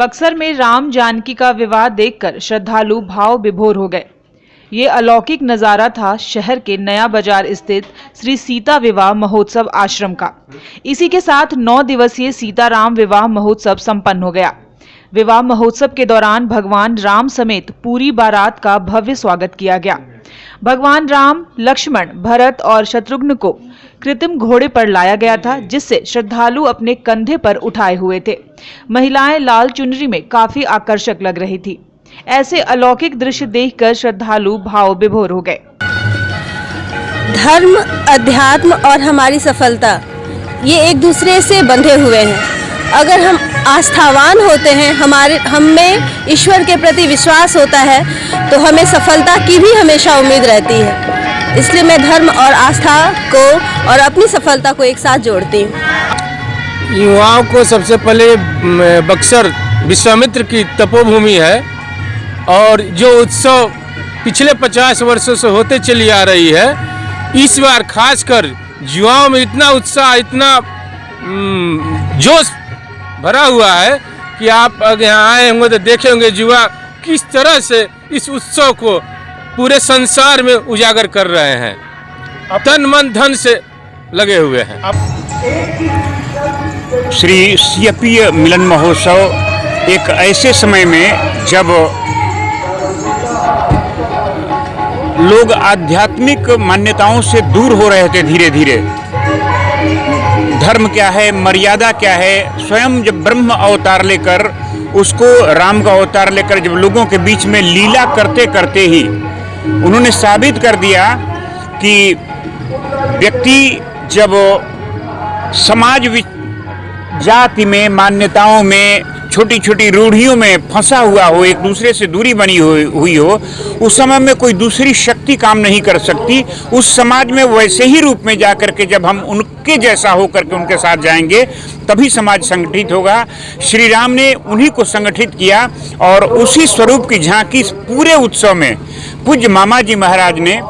बक्सर में राम जानकी का विवाह देखकर श्रद्धालु भाव विभोर हो गए। ये अलौकिक नजारा था शहर के नया बाजार स्थित श्री सीता विवाह महोत्सव आश्रम का। इसी के साथ 9 दिवसीय सीताराम विवाह महोत्सव संपन्न हो गया। विवाह महोत्सव के दौरान भगवान राम समेत पूरी बारात का भव्य स्वागत किया गया। भगवान राम, लक्ष्मण, भरत और शत्रुघ्न को कृत्रिम घोड़े पर लाया गया था, जिससे श्रद्धालु अपने कंधे पर उठाए हुए थे। महिलाएं लाल चुनरी में काफी आकर्षक लग रही थी। ऐसे अलौकिक दृश्य देखकर श्रद्धालु भाव विभोर हो गए। धर्म, अध्यात्म और हमारी सफलता ये एक दूसरे से बंधे हुए हैं। अगर हम आस्थावान होते हैं, हम में ईश्वर के प्रति विश्वास होता है, तो हमें सफलता की भी हमेशा उम्मीद रहती है। इसलिए मैं धर्म और आस्था को और अपनी सफलता को एक साथ जोड़ती हूँ। युवाओं को सबसे पहले बक्सर विश्वामित्र की तपोभूमि है और जो उत्सव पिछले 50 वर्षों से होते चली आ रही है, इस बार खासकर युवाओं में इतना उत्साह, इतना जोश भरा हुआ है कि आप अगर यहाँ आए होंगे तो देखे होंगे युवा किस तरह से इस उत्सव को पूरे संसार में उजागर कर रहे हैं। तन मन धन से लगे हुए हैं। श्री सीएपीए मिलन महोत्सव एक ऐसे समय में जब लोग आध्यात्मिक मान्यताओं से दूर हो रहे थे धीरे धीरे। धर्म क्या है, मर्यादा क्या है, स्वयं जब ब्रह्म अवतार लेकर, उसको राम का अवतार लेकर जब लोगों के बीच में लीला करते करते ही उन्होंने साबित कर दिया कि व्यक्ति जब समाज जाति में, मान्यताओं में, छोटी छोटी रूढ़ियों में फंसा हुआ हो, एक दूसरे से दूरी बनी हुई हो, उस समय में कोई दूसरी शक्ति काम नहीं कर सकती। उस समाज में वैसे ही रूप में जाकर के जब हम उनके जैसा हो करके उनके साथ जाएंगे, तभी समाज संगठित होगा। श्री राम ने उन्हीं को संगठित किया और उसी स्वरूप की झांकी पूरे उत्सव में पूज्य मामा जी महाराज ने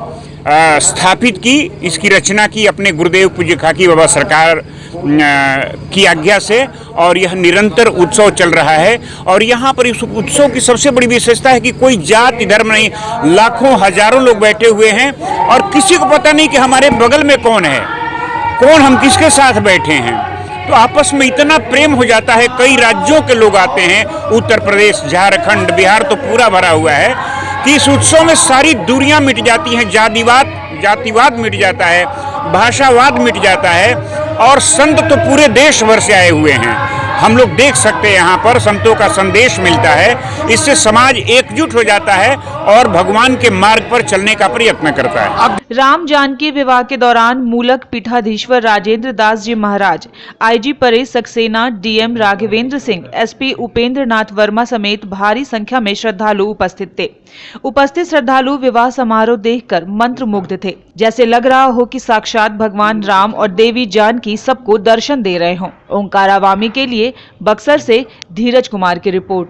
स्थापित की। इसकी रचना की अपने गुरुदेव पूज्य खाकी बाबा सरकार की आज्ञा से, और यह निरंतर उत्सव चल रहा है। और यहाँ पर इस उत्सव की सबसे बड़ी विशेषता है कि कोई जाति धर्म नहीं, लाखों हजारों लोग बैठे हुए हैं और किसी को पता नहीं कि हमारे बगल में कौन है, कौन हम किसके साथ बैठे हैं। तो आपस में इतना प्रेम हो जाता है। कई राज्यों के लोग आते हैं, उत्तर प्रदेश, झारखंड, बिहार तो पूरा भरा हुआ है कि इस उत्सव में सारी दूरियां मिट जाती हैं। जातिवाद मिट जाता है, भाषावाद मिट जाता है और संत तो पूरे देश भर से आए हुए हैं। हम लोग देख सकते हैं यहाँ पर संतों का संदेश मिलता है। इससे समाज एकजुट हो जाता है और भगवान के मार्ग पर चलने का प्रयत्न करता है। राम जानकी विवाह के दौरान मूलक पीठाधीश्वर Rajendra Das ji Maharaj, IG Paresh Saxena, DM Raghavendra Singh, SP Upendra Nath Verma समेत भारी संख्या में श्रद्धालु उपस्थित थे। उपस्थित श्रद्धालु विवाह समारोह देखकर मंत्रमुग्ध थे, जैसे लग रहा हो कि साक्षात भगवान राम और देवी जानकी सबको दर्शन दे रहे हों। ओंकारावामी के लिए बक्सर से धीरज कुमार की रिपोर्ट।